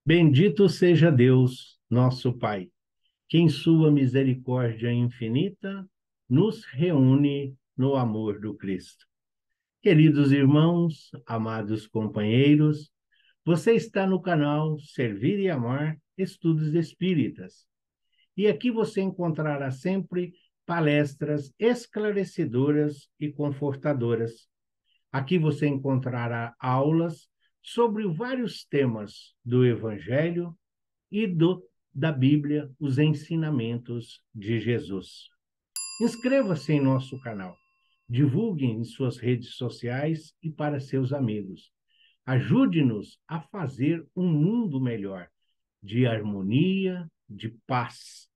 Bendito seja Deus, nosso Pai, que em sua misericórdia infinita nos reúne no amor do Cristo. Queridos irmãos, amados companheiros, você está no canal Servir e Amar Estudos Espíritas. E aqui você encontrará sempre palestras esclarecedoras e confortadoras. Aqui você encontrará aulas sobre vários temas do Evangelho e da Bíblia, os ensinamentos de Jesus. Inscreva-se em nosso canal, divulgue em suas redes sociais e para seus amigos. Ajude-nos a fazer um mundo melhor, de harmonia, de paz,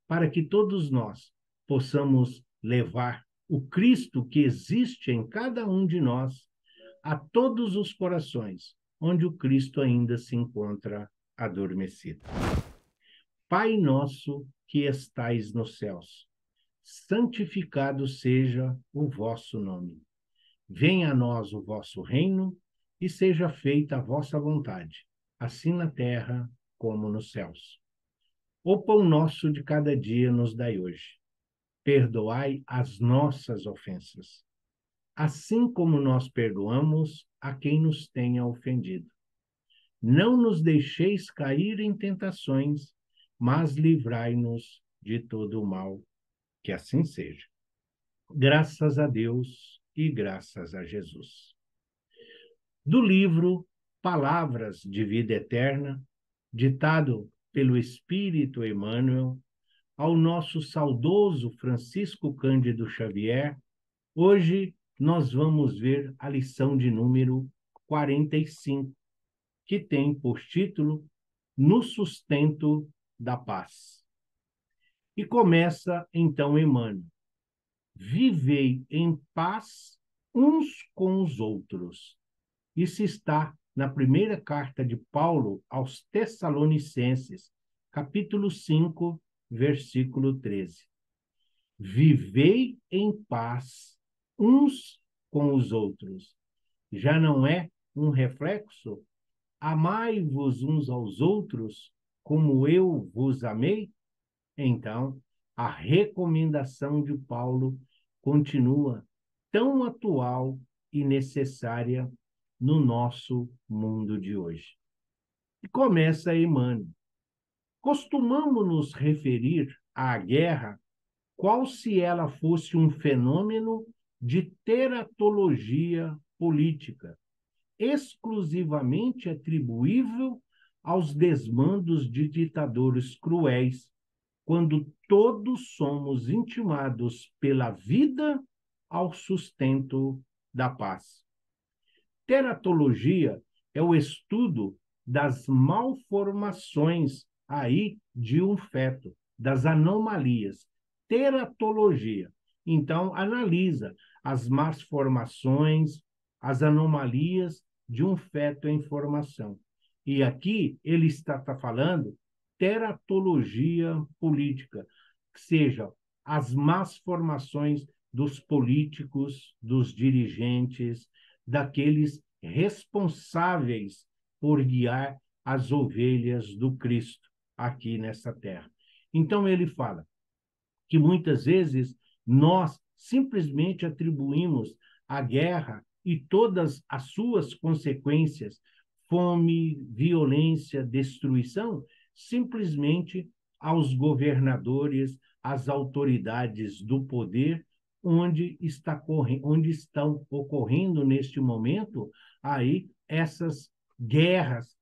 para que todos nós possamos levar o Cristo que existe em cada um de nós a todos os corações, onde o Cristo ainda se encontra adormecido. Pai nosso que estais nos céus, santificado seja o vosso nome. Venha a nós o vosso reino e seja feita a vossa vontade, assim na terra como nos céus. O pão nosso de cada dia nos dai hoje. Perdoai as nossas ofensas, assim como nós perdoamos a quem nos tenha ofendido. Não nos deixeis cair em tentações, mas livrai-nos de todo o mal. Que assim seja. Graças a Deus e graças a Jesus. Do livro Palavras de Vida Eterna, ditado pelo Espírito Emmanuel, ao nosso saudoso Francisco Cândido Xavier, hoje nós vamos ver a lição de número 45, que tem por título No Sustento da Paz. E começa então Emmanuel: vivei em paz uns com os outros. Isso está na primeira carta de Paulo aos Tessalonicenses, capítulo 5, versículo 13. Vivei em paz uns com os outros. Já não é um reflexo? Amai-vos uns aos outros como eu vos amei? Então, a recomendação de Paulo continua tão atual e necessária no nosso mundo de hoje. E começa Emmanuel. Costumamos nos referir à guerra qual se ela fosse um fenômeno de teratologia política, exclusivamente atribuível aos desmandos de ditadores cruéis, quando todos somos intimados pela vida ao sustento da paz. Teratologia é o estudo das malformações aí de um feto, das anomalias. Teratologia. Então, analisa as más formações, as anomalias de um feto em formação. E aqui ele está falando teratologia política, que seja as más formações dos políticos, dos dirigentes, daqueles responsáveis por guiar as ovelhas do Cristo aqui nessa terra. Então ele fala que muitas vezes nós simplesmente atribuímos a guerra e todas as suas consequências, fome, violência, destruição, simplesmente aos governadores, às autoridades do poder, onde estão ocorrendo neste momento aí essas guerras,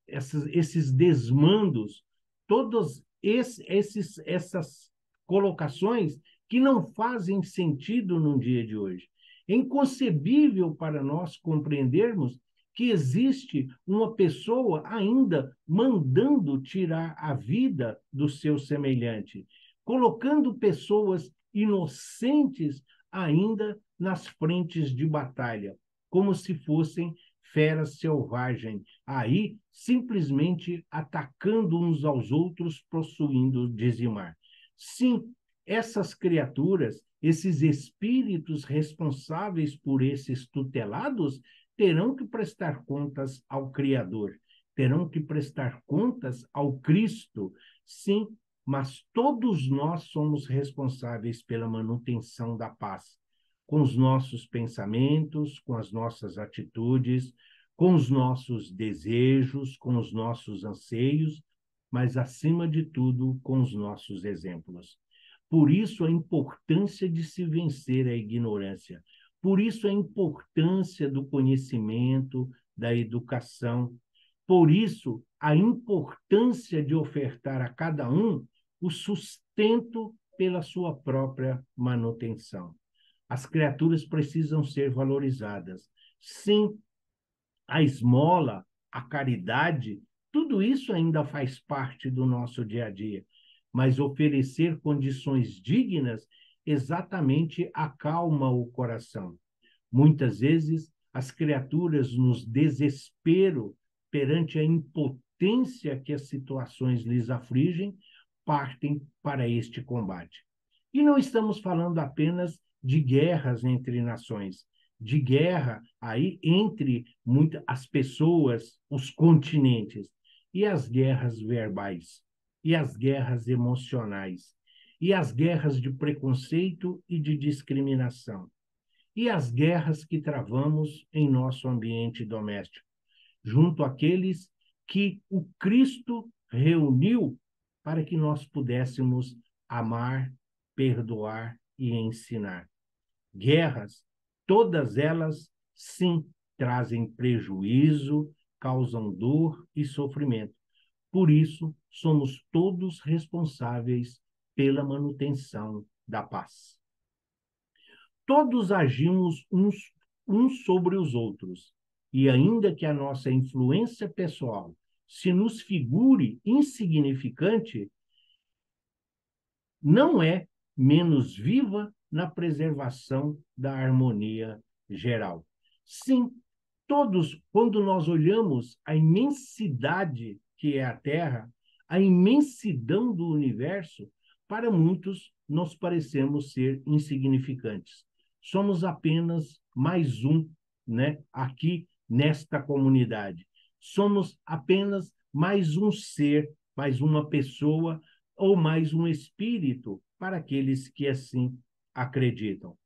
esses desmandos, todos essas colocações que não fazem sentido no dia de hoje. É inconcebível para nós compreendermos que existe uma pessoa ainda mandando tirar a vida do seu semelhante, colocando pessoas inocentes ainda nas frentes de batalha, como se fossem feras selvagens, aí simplesmente atacando uns aos outros, possuindo dizimar. Sim, essas criaturas, esses espíritos responsáveis por esses tutelados, terão que prestar contas ao Criador. terão que prestar contas ao Cristo, sim, mas todos nós somos responsáveis pela manutenção da paz, com os nossos pensamentos, com as nossas atitudes, com os nossos desejos, com os nossos anseios, mas, acima de tudo, com os nossos exemplos. Por isso, a importância de se vencer a ignorância. Por isso, a importância do conhecimento, da educação. Por isso, a importância de ofertar a cada um o sustento pela sua própria manutenção. As criaturas precisam ser valorizadas. Sim, a esmola, a caridade, tudo isso ainda faz parte do nosso dia a dia, mas oferecer condições dignas exatamente acalma o coração. Muitas vezes, as criaturas, nos desespero perante a impotência que as situações lhes afligem, partem para este combate. E não estamos falando apenas de guerras entre nações, de guerra aí entre as pessoas, os continentes, e as guerras verbais, e as guerras emocionais, e as guerras de preconceito e de discriminação, e as guerras que travamos em nosso ambiente doméstico, junto àqueles que o Cristo reuniu para que nós pudéssemos amar, perdoar e ensinar. Guerras, todas elas, sim, trazem prejuízo, causam dor e sofrimento. Por isso, somos todos responsáveis pela manutenção da paz. Todos agimos uns sobre os outros, e ainda que a nossa influência pessoal se nos figure insignificante, não é menos viva na preservação da harmonia geral. Sim, todos, quando nós olhamos a imensidade que é a Terra, a imensidão do universo, para muitos nós parecemos ser insignificantes. Somos apenas mais um, né, aqui nesta comunidade. Somos apenas mais um ser, mais uma pessoa ou mais um espírito para aqueles que assim acreditam.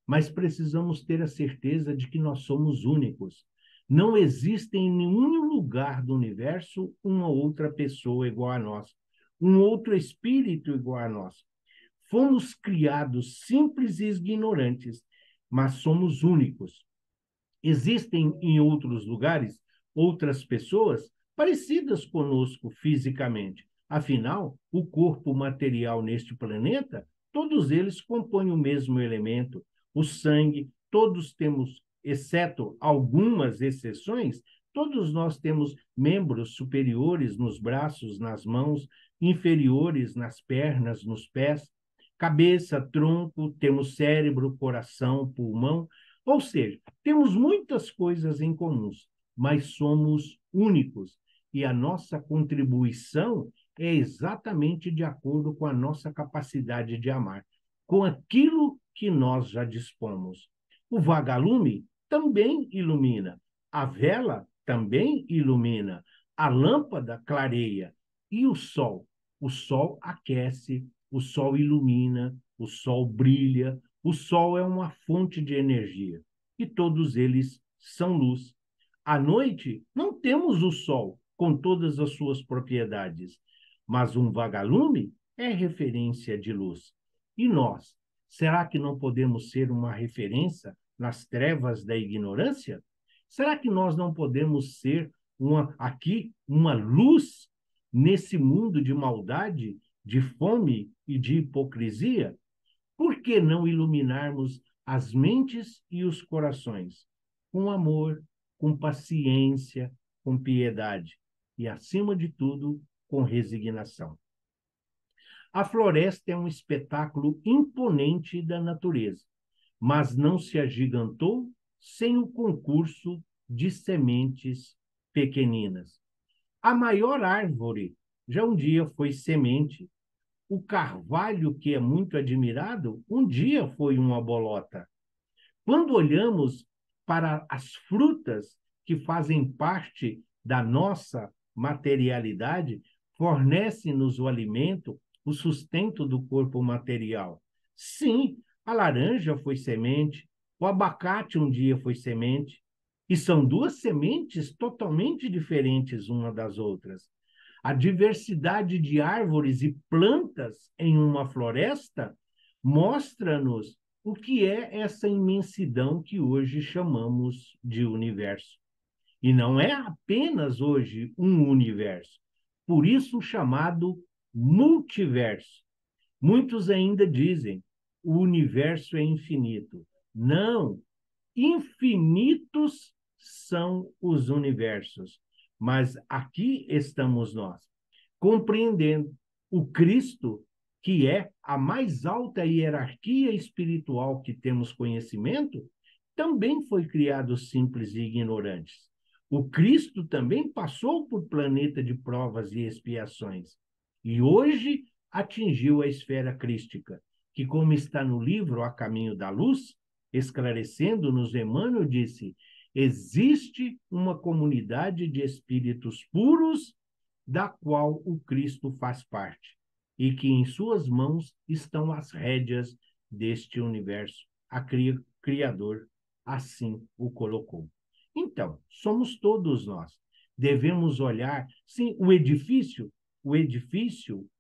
Mas precisamos ter a certeza de que nós somos únicos. Não existe em nenhum lugar do universo uma outra pessoa igual a nós, um outro espírito igual a nós. Fomos criados simples e ignorantes, mas somos únicos. Existem em outros lugares outras pessoas parecidas conosco fisicamente. Afinal, o corpo material neste planeta, todos eles compõem o mesmo elemento. O sangue, todos temos, exceto algumas exceções, todos nós temos membros superiores nos braços, nas mãos, inferiores nas pernas, nos pés, cabeça, tronco, temos cérebro, coração, pulmão, ou seja, temos muitas coisas em comuns, mas somos únicos. E a nossa contribuição é exatamente de acordo com a nossa capacidade de amar, com aquilo que nós já dispomos. O vagalume também ilumina, a vela também ilumina, a lâmpada clareia, e o sol? O sol aquece, o sol ilumina, o sol brilha, o sol é uma fonte de energia, e todos eles são luz. À noite, não temos o sol com todas as suas propriedades, mas um vagalume é referência de luz. E nós, será que não podemos ser uma referência nas trevas da ignorância? Será que nós não podemos ser uma luz nesse mundo de maldade, de fome e de hipocrisia? Por que não iluminarmos as mentes e os corações com amor, com paciência, com piedade e, acima de tudo, com resignação? A floresta é um espetáculo imponente da natureza, mas não se agigantou sem o concurso de sementes pequeninas. A maior árvore já um dia foi semente. O carvalho, que é muito admirado, um dia foi uma bolota. Quando olhamos para as frutas que fazem parte da nossa materialidade fornece-nos o alimento, o sustento do corpo material. Sim, a laranja foi semente, o abacate um dia foi semente, e são duas sementes totalmente diferentes uma das outras. A diversidade de árvores e plantas em uma floresta mostra-nos o que é essa imensidão que hoje chamamos de universo. E não é apenas hoje um universo, por isso chamado multiverso. Muitos ainda dizem o universo é infinito. Não, infinitos são os universos. Mas aqui estamos nós, compreendendo o Cristo, que é a mais alta hierarquia espiritual que temos conhecimento, também foi criado simples e ignorantes. O Cristo também passou por planeta de provas e expiações. E hoje atingiu a esfera crística, que, como está no livro A Caminho da Luz, esclarecendo-nos, Emmanuel disse: existe uma comunidade de espíritos puros, da qual o Cristo faz parte, e que em suas mãos estão as rédeas deste universo. A Criador assim o colocou. Então, somos todos nós. Devemos olhar, sim, o edifício,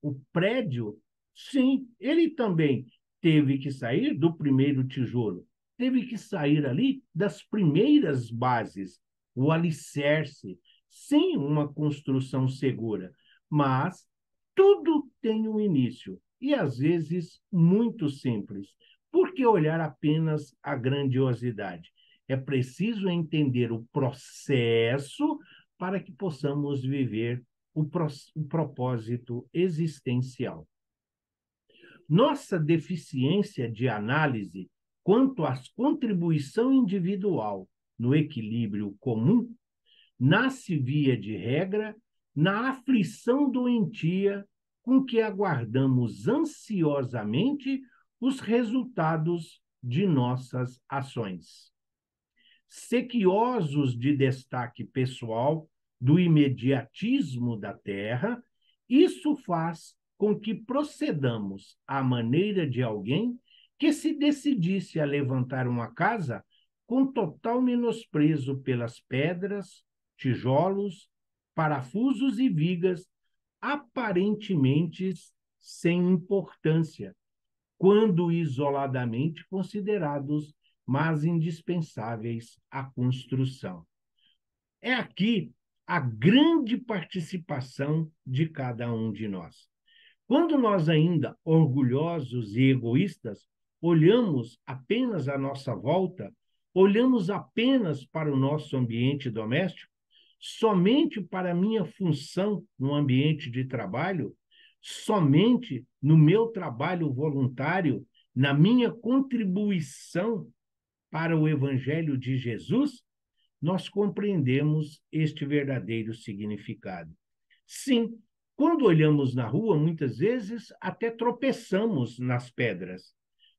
o prédio, sim, ele também teve que sair do primeiro tijolo, teve que sair ali das primeiras bases, o alicerce, sim, uma construção segura, mas tudo tem um início, e às vezes muito simples. Por que olhar apenas a grandiosidade? É preciso entender o processo para que possamos viver o propósito existencial. Nossa deficiência de análise quanto à contribuição individual no equilíbrio comum nasce, via de regra, na aflição doentia com que aguardamos ansiosamente os resultados de nossas ações. Sequiosos de destaque pessoal, do imediatismo da terra, isso faz com que procedamos à maneira de alguém que se decidisse a levantar uma casa com total menosprezo pelas pedras, tijolos, parafusos e vigas aparentemente sem importância, quando isoladamente considerados, mas indispensáveis à construção. É aqui a grande participação de cada um de nós. Quando nós, ainda orgulhosos e egoístas, olhamos apenas à nossa volta, olhamos apenas para o nosso ambiente doméstico, somente para a minha função no ambiente de trabalho, somente no meu trabalho voluntário, na minha contribuição para o Evangelho de Jesus, nós compreendemos este verdadeiro significado. Sim, quando olhamos na rua, muitas vezes até tropeçamos nas pedras.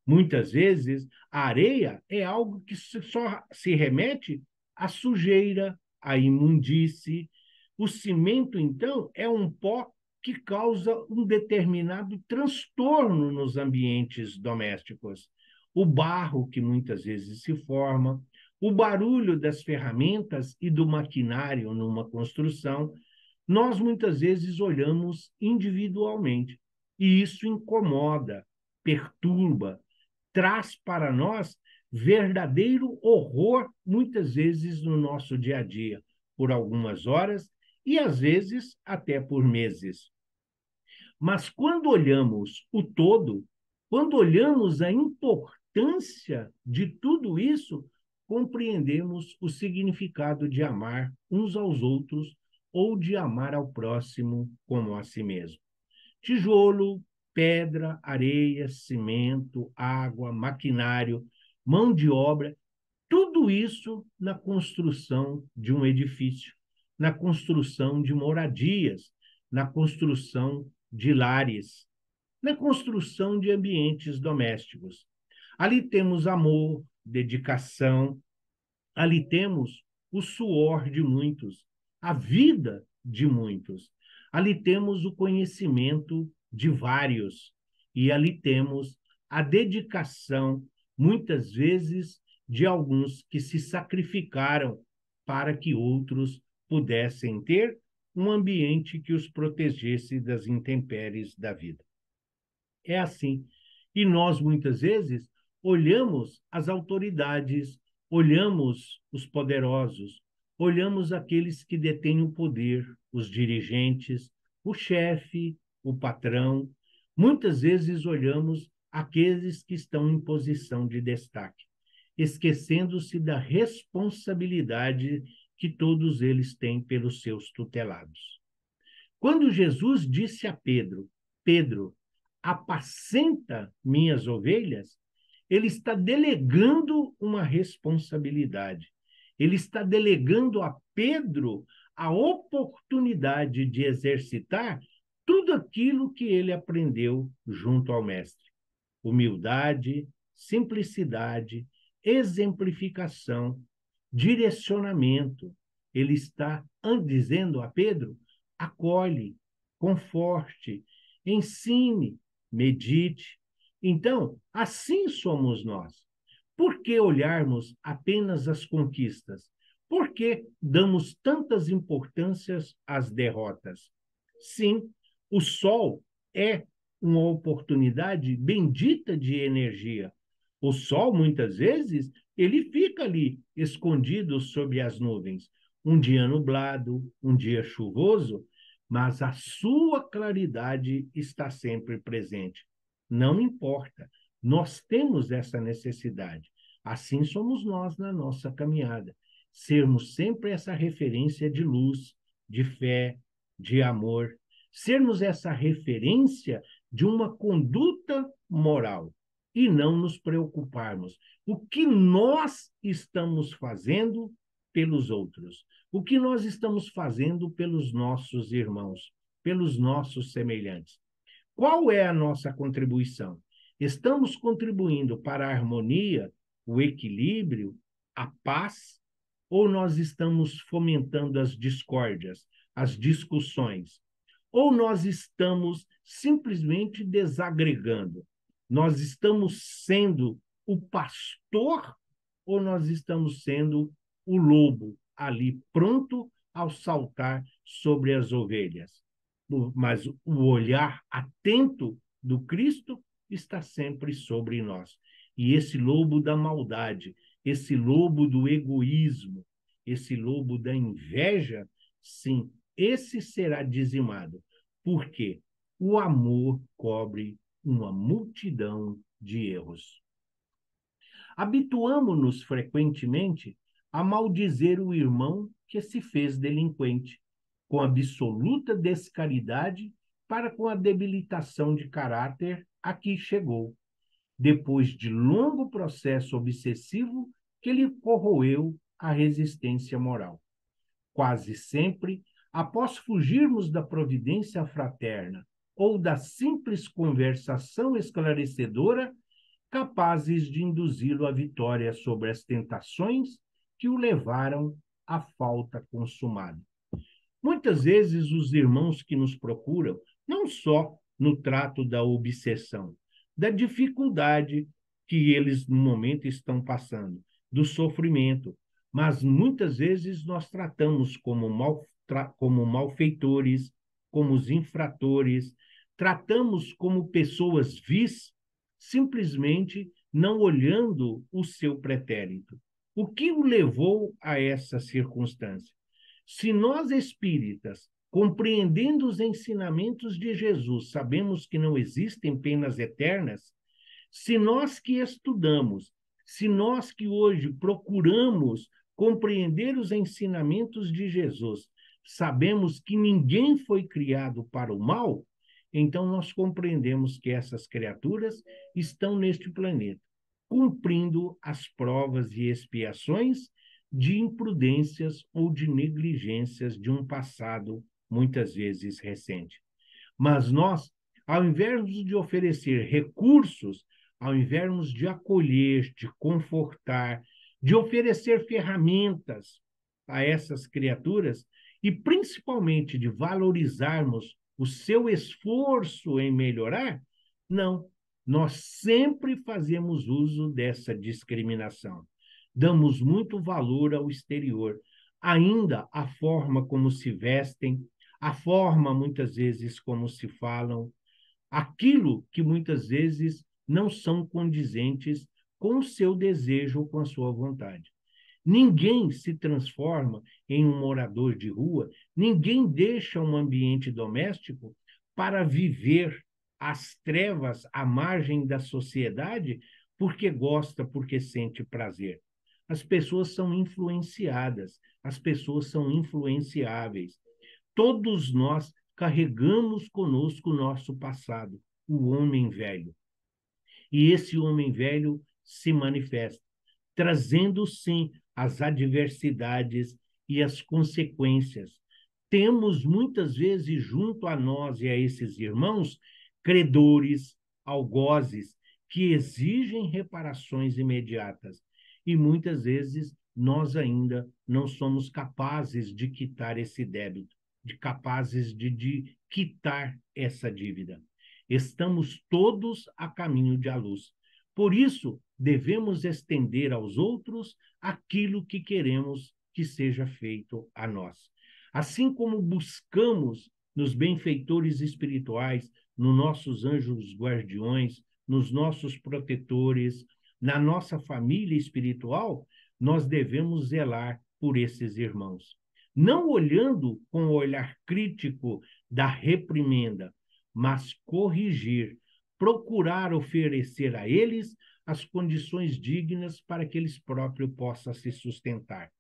Muitas vezes a areia é algo que só se remete à sujeira, à imundície. O cimento, então, é um pó que causa um determinado transtorno nos ambientes domésticos. O barro, que muitas vezes se forma, o barulho das ferramentas e do maquinário numa construção, nós muitas vezes olhamos individualmente. E isso incomoda, perturba, traz para nós verdadeiro horror, muitas vezes no nosso dia a dia, por algumas horas e às vezes até por meses. Mas quando olhamos o todo, quando olhamos a importância de tudo isso, compreendemos o significado de amar uns aos outros ou de amar ao próximo como a si mesmo. Tijolo, pedra, areia, cimento, água, maquinário, mão de obra, tudo isso na construção de um edifício, na construção de moradias, na construção de lares, na construção de ambientes domésticos. Ali temos amor, dedicação, ali temos o suor de muitos, a vida de muitos. Ali temos o conhecimento de vários, e ali temos a dedicação, muitas vezes, de alguns que se sacrificaram para que outros pudessem ter um ambiente que os protegesse das intempéries da vida. É assim. E nós, muitas vezes, olhamos as autoridades, olhamos os poderosos, olhamos aqueles que detêm o poder, os dirigentes, o chefe, o patrão. Muitas vezes olhamos aqueles que estão em posição de destaque, esquecendo-se da responsabilidade que todos eles têm pelos seus tutelados. Quando Jesus disse a Pedro: Pedro, apacenta minhas ovelhas, ele está delegando uma responsabilidade. Ele está delegando a Pedro a oportunidade de exercitar tudo aquilo que ele aprendeu junto ao Mestre: humildade, simplicidade, exemplificação, direcionamento. Ele está dizendo a Pedro: acolhe, conforte, ensine, medite. Então, assim somos nós. Por que olharmos apenas as conquistas? Por que damos tantas importâncias às derrotas? Sim, o sol é uma oportunidade bendita de energia. O sol, muitas vezes, ele fica ali, escondido sob as nuvens. Um dia nublado, um dia chuvoso, mas a sua claridade está sempre presente. Não importa, nós temos essa necessidade. Assim somos nós na nossa caminhada. Sermos sempre essa referência de luz, de fé, de amor. Sermos essa referência de uma conduta moral e não nos preocuparmos o que nós estamos fazendo pelos outros, o que nós estamos fazendo pelos nossos irmãos, pelos nossos semelhantes. Qual é a nossa contribuição? Estamos contribuindo para a harmonia, o equilíbrio, a paz, ou nós estamos fomentando as discórdias, as discussões? Ou nós estamos simplesmente desagregando? Nós estamos sendo o pastor ou nós estamos sendo o lobo ali pronto ao saltar sobre as ovelhas? Mas o olhar atento do Cristo está sempre sobre nós. E esse lobo da maldade, esse lobo do egoísmo, esse lobo da inveja, sim, esse será dizimado. Por quê? O amor cobre uma multidão de erros. Habituamo-nos frequentemente a maldizer o irmão que se fez delinquente, com absoluta descaridade para com a debilitação de caráter a que chegou, depois de longo processo obsessivo que lhe corroeu a resistência moral. Quase sempre, após fugirmos da providência fraterna ou da simples conversação esclarecedora, capazes de induzi-lo à vitória sobre as tentações que o levaram à falta consumada. Muitas vezes os irmãos que nos procuram, não só no trato da obsessão, da dificuldade que eles no momento estão passando, do sofrimento, mas muitas vezes nós tratamos como malfeitores, como os infratores, tratamos como pessoas vis, simplesmente não olhando o seu pretérito. O que o levou a essa circunstância? Se nós espíritas, compreendendo os ensinamentos de Jesus, sabemos que não existem penas eternas, se nós que estudamos, se nós que hoje procuramos compreender os ensinamentos de Jesus, sabemos que ninguém foi criado para o mal, então nós compreendemos que essas criaturas estão neste planeta, cumprindo as provas e expiações de imprudências ou de negligências de um passado muitas vezes recente. Mas nós, ao invés de oferecer recursos, ao invés de acolher, de confortar, de oferecer ferramentas a essas criaturas, e principalmente de valorizarmos o seu esforço em melhorar, não. Nós sempre fazemos uso dessa discriminação. Damos muito valor ao exterior, ainda a forma como se vestem, a forma, muitas vezes, como se falam, aquilo que muitas vezes não são condizentes com o seu desejo ou com a sua vontade. Ninguém se transforma em um morador de rua, ninguém deixa um ambiente doméstico para viver as trevas à margem da sociedade porque gosta, porque sente prazer. As pessoas são influenciadas, as pessoas são influenciáveis. Todos nós carregamos conosco o nosso passado, o homem velho. E esse homem velho se manifesta, trazendo, sim, as adversidades e as consequências. Temos, muitas vezes, junto a nós e a esses irmãos, credores, algozes, que exigem reparações imediatas. E, muitas vezes, nós ainda não somos capazes de quitar esse débito, capazes de quitar essa dívida. Estamos todos a caminho de a luz. Por isso, devemos estender aos outros aquilo que queremos que seja feito a nós. Assim como buscamos nos benfeitores espirituais, nos nossos anjos guardiões, nos nossos protetores, na nossa família espiritual, nós devemos zelar por esses irmãos. Não olhando com o olhar crítico da reprimenda, mas corrigir, procurar oferecer a eles as condições dignas para que eles próprios possam se sustentar.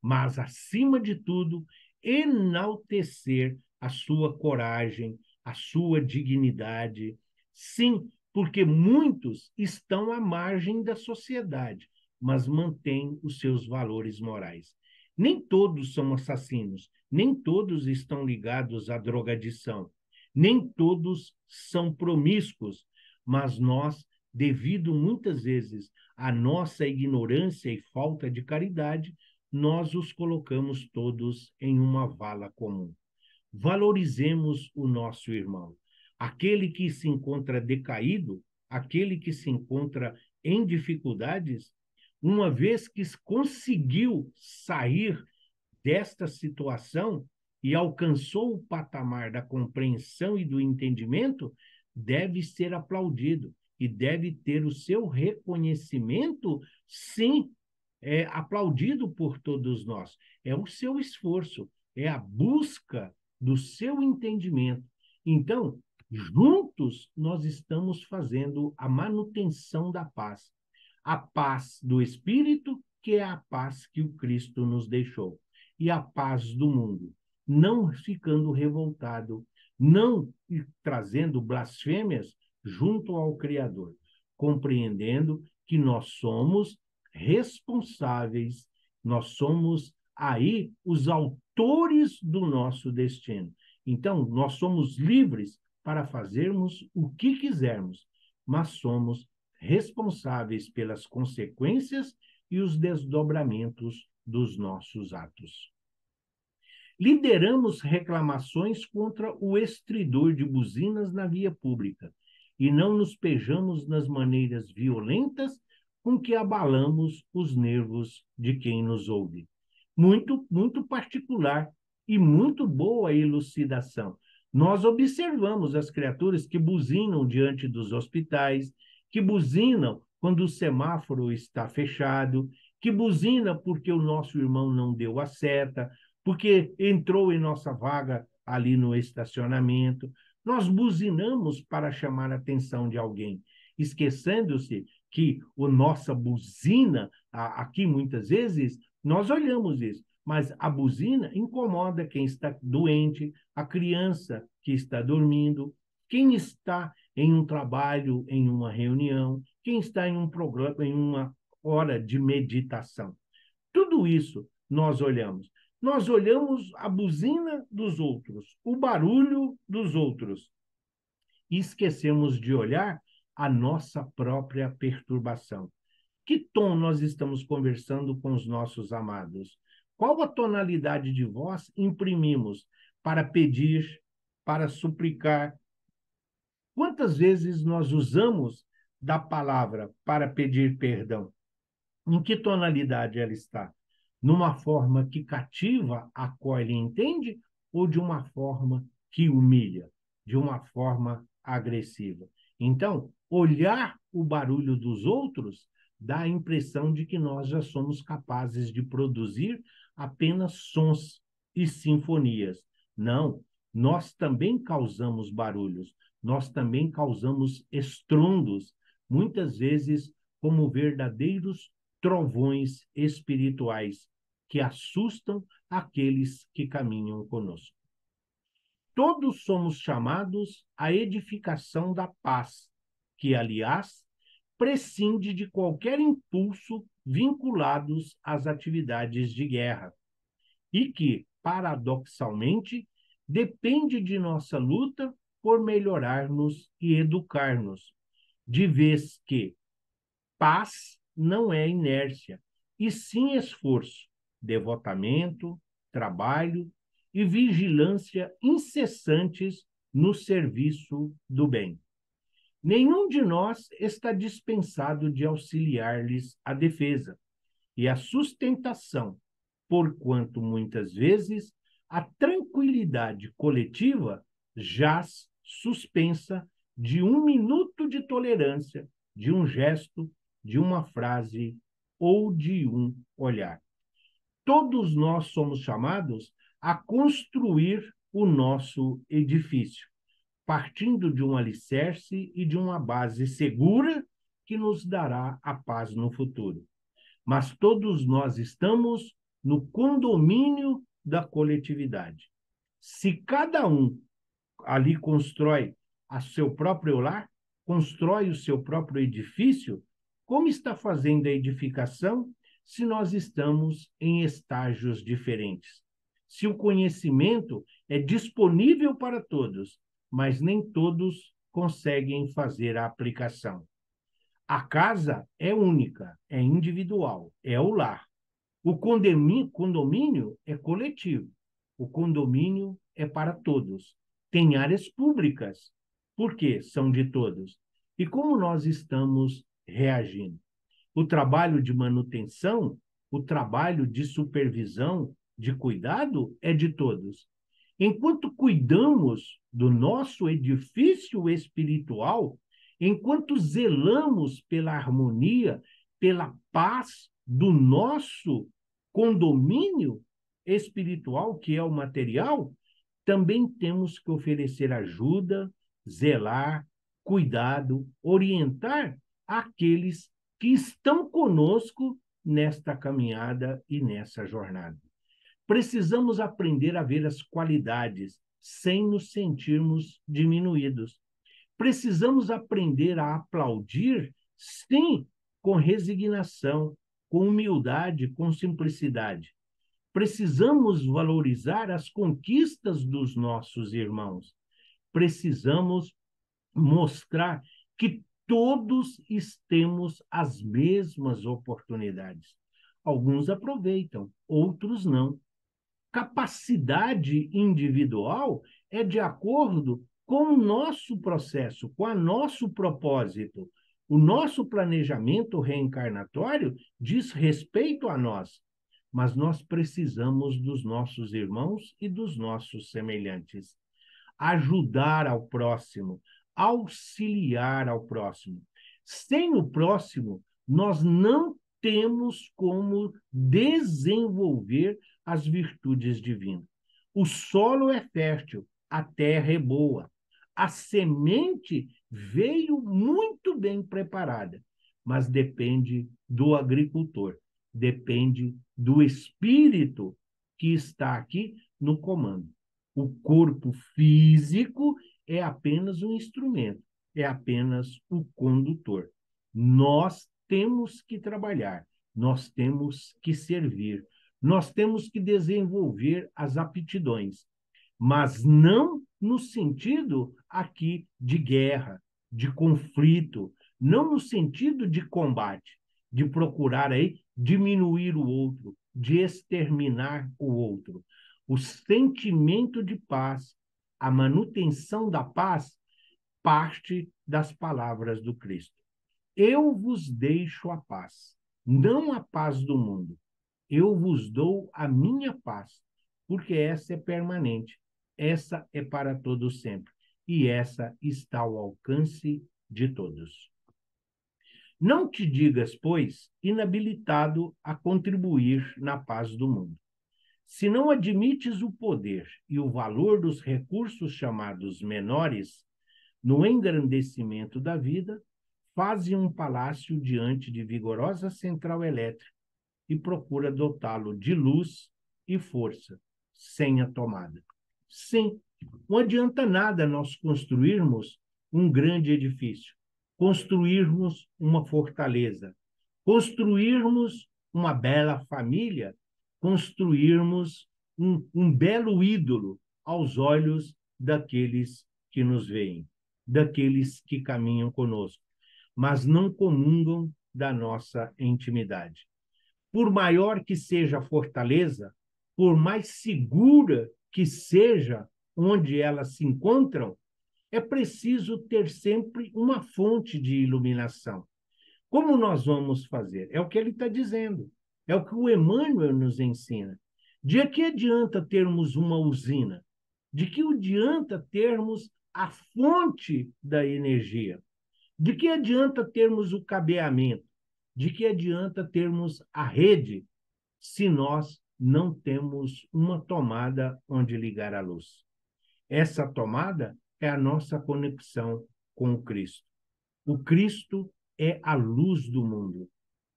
Mas, acima de tudo, enaltecer a sua coragem, a sua dignidade. Sim, porque muitos estão à margem da sociedade, mas mantêm os seus valores morais. Nem todos são assassinos, nem todos estão ligados à drogadição, nem todos são promíscuos, mas nós, devido muitas vezes à nossa ignorância e falta de caridade, nós os colocamos todos em uma vala comum. Valorizemos o nosso irmão. Aquele que se encontra decaído, aquele que se encontra em dificuldades, uma vez que conseguiu sair desta situação e alcançou o patamar da compreensão e do entendimento, deve ser aplaudido e deve ter o seu reconhecimento, sim, aplaudido por todos nós. É o seu esforço, é a busca do seu entendimento. Então, juntos nós estamos fazendo a manutenção da paz. A paz do Espírito, que é a paz que o Cristo nos deixou, e a paz do mundo, não ficando revoltado, não trazendo blasfêmias junto ao Criador, compreendendo que nós somos responsáveis, nós somos aí os autores do nosso destino. Então, nós somos livres para fazermos o que quisermos, mas somos responsáveis pelas consequências e os desdobramentos dos nossos atos. Lideramos reclamações contra o estridor de buzinas na via pública e não nos pejamos nas maneiras violentas com que abalamos os nervos de quem nos ouve. Muito particular e muito boa elucidação. Nós observamos as criaturas que buzinam diante dos hospitais, que buzinam quando o semáforo está fechado, que buzina porque o nosso irmão não deu a seta, porque entrou em nossa vaga ali no estacionamento. Nós buzinamos para chamar a atenção de alguém, esquecendo-se que a nossa buzina, aqui muitas vezes, nós olhamos isso, mas a buzina incomoda quem está doente, a criança que está dormindo, quem está em um trabalho, em uma reunião, quem está em um programa, em uma hora de meditação. Tudo isso nós olhamos. Nós olhamos a buzina dos outros, o barulho dos outros, e esquecemos de olhar a nossa própria perturbação. Que tom nós estamos conversando com os nossos amados? Qual a tonalidade de voz imprimimos para pedir, para suplicar? Quantas vezes nós usamos da palavra para pedir perdão? Em que tonalidade ela está? Numa forma que cativa, acolhe e entende, ou de uma forma que humilha, de uma forma agressiva? Então, olhar o barulho dos outros dá a impressão de que nós já somos capazes de produzir apenas sons e sinfonias. Não, nós também causamos barulhos, nós também causamos estrondos, muitas vezes como verdadeiros trovões espirituais que assustam aqueles que caminham conosco. Todos somos chamados à edificação da paz, que, aliás, prescinde de qualquer impulso vinculados às atividades de guerra e que, paradoxalmente, depende de nossa luta por melhorar-nos e educar-nos, de vez que paz não é inércia, e sim esforço, devotamento, trabalho e vigilância incessantes no serviço do bem. Nenhum de nós está dispensado de auxiliar-lhes a defesa e a sustentação, porquanto muitas vezes a tranquilidade coletiva jaz suspensa de um minuto de tolerância, de um gesto, de uma frase ou de um olhar. Todos nós somos chamados a construir o nosso edifício, partindo de um alicerce e de uma base segura que nos dará a paz no futuro. Mas todos nós estamos no condomínio da coletividade. Se cada um ali constrói a seu próprio lar, constrói o seu próprio edifício, como está fazendo a edificação se nós estamos em estágios diferentes? Se o conhecimento é disponível para todos, mas nem todos conseguem fazer a aplicação. A casa é única, é individual, é o lar. O condomínio é coletivo. O condomínio é para todos. Tem áreas públicas, porque são de todos. E como nós estamos reagindo? O trabalho de manutenção, o trabalho de supervisão, de cuidado, é de todos. Enquanto cuidamos do nosso edifício espiritual, enquanto zelamos pela harmonia, pela paz do nosso condomínio espiritual, que é o material, também temos que oferecer ajuda, zelar, cuidado, orientar aqueles que estão conosco nesta caminhada e nessa jornada. Precisamos aprender a ver as qualidades sem nos sentirmos diminuídos. Precisamos aprender a aplaudir, sim, com resignação, com humildade, com simplicidade. Precisamos valorizar as conquistas dos nossos irmãos. Precisamos mostrar que todos temos as mesmas oportunidades. Alguns aproveitam, outros não. Capacidade individual é de acordo com o nosso processo, com o nosso propósito. O nosso planejamento reencarnatório diz respeito a nós, mas nós precisamos dos nossos irmãos e dos nossos semelhantes. Ajudar ao próximo, auxiliar ao próximo. Sem o próximo, nós não temos como desenvolver as virtudes divinas. O solo é fértil, a terra é boa. A semente veio muito bem preparada, mas depende do agricultor, depende do espírito que está aqui no comando. O corpo físico é apenas um instrumento, é apenas o condutor. Nós temos que trabalhar, nós temos que servir, nós temos que desenvolver as aptidões, mas não no sentido aqui de guerra, de conflito, não no sentido de combate, de procurar aí diminuir o outro, de exterminar o outro. O sentimento de paz, a manutenção da paz, parte das palavras do Cristo. Eu vos deixo a paz, não a paz do mundo. Eu vos dou a minha paz, porque essa é permanente, essa é para todos sempre, e essa está ao alcance de todos. Não te digas, pois, inabilitado a contribuir na paz do mundo. Se não admites o poder e o valor dos recursos chamados menores no engrandecimento da vida, faze um palácio diante de vigorosa central elétrica e procura dotá-lo de luz e força, sem a tomada. Sim, não adianta nada nós construirmos um grande edifício, construirmos uma fortaleza, construirmos uma bela família, construirmos um belo ídolo aos olhos daqueles que nos veem, daqueles que caminham conosco, mas não comungam da nossa intimidade. Por maior que seja a fortaleza, por mais segura que seja onde elas se encontram, é preciso ter sempre uma fonte de iluminação. Como nós vamos fazer? É o que ele está dizendo. É o que o Emmanuel nos ensina. De que adianta termos uma usina? De que adianta termos a fonte da energia? De que adianta termos o cabeamento? De que adianta termos a rede se nós não temos uma tomada onde ligar a luz? Essa tomada é a nossa conexão com o Cristo. O Cristo é a luz do mundo,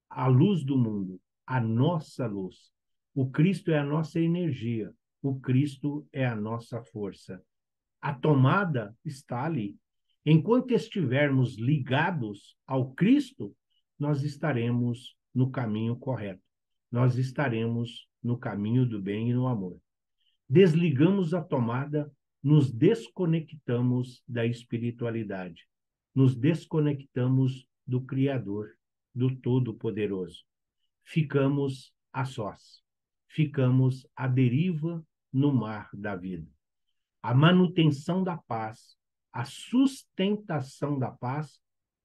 a nossa luz. O Cristo é a nossa energia, o Cristo é a nossa força. A tomada está ali. Enquanto estivermos ligados ao Cristo, nós estaremos no caminho correto. Nós estaremos no caminho do bem e no amor. Desligamos a tomada, nos desconectamos da espiritualidade, nos desconectamos do Criador, do Todo-Poderoso. Ficamos a sós, ficamos à deriva no mar da vida. A manutenção da paz, a sustentação da paz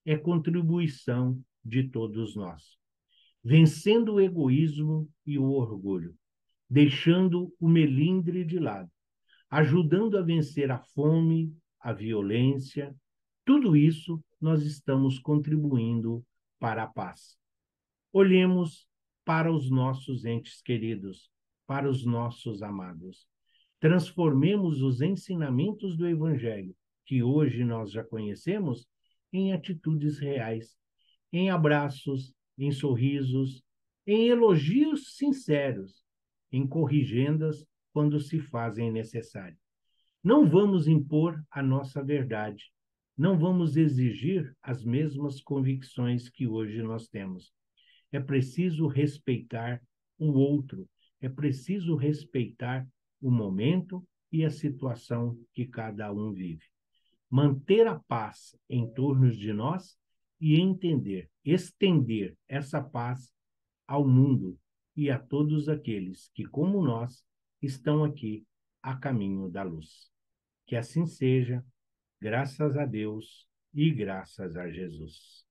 é contribuição de todos nós. Vencendo o egoísmo e o orgulho, deixando o melindre de lado, ajudando a vencer a fome, a violência, tudo isso nós estamos contribuindo para a paz. Olhemos para os nossos entes queridos, para os nossos amados. Transformemos os ensinamentos do Evangelho, que hoje nós já conhecemos, em atitudes reais, em abraços, em sorrisos, em elogios sinceros, em corrigendas quando se fazem necessário. Não vamos impor a nossa verdade, não vamos exigir as mesmas convicções que hoje nós temos. É preciso respeitar o outro, é preciso respeitar o momento e a situação que cada um vive. Manter a paz em torno de nós e entender, estender essa paz ao mundo e a todos aqueles que, como nós, estão aqui a caminho da luz. Que assim seja, graças a Deus e graças a Jesus.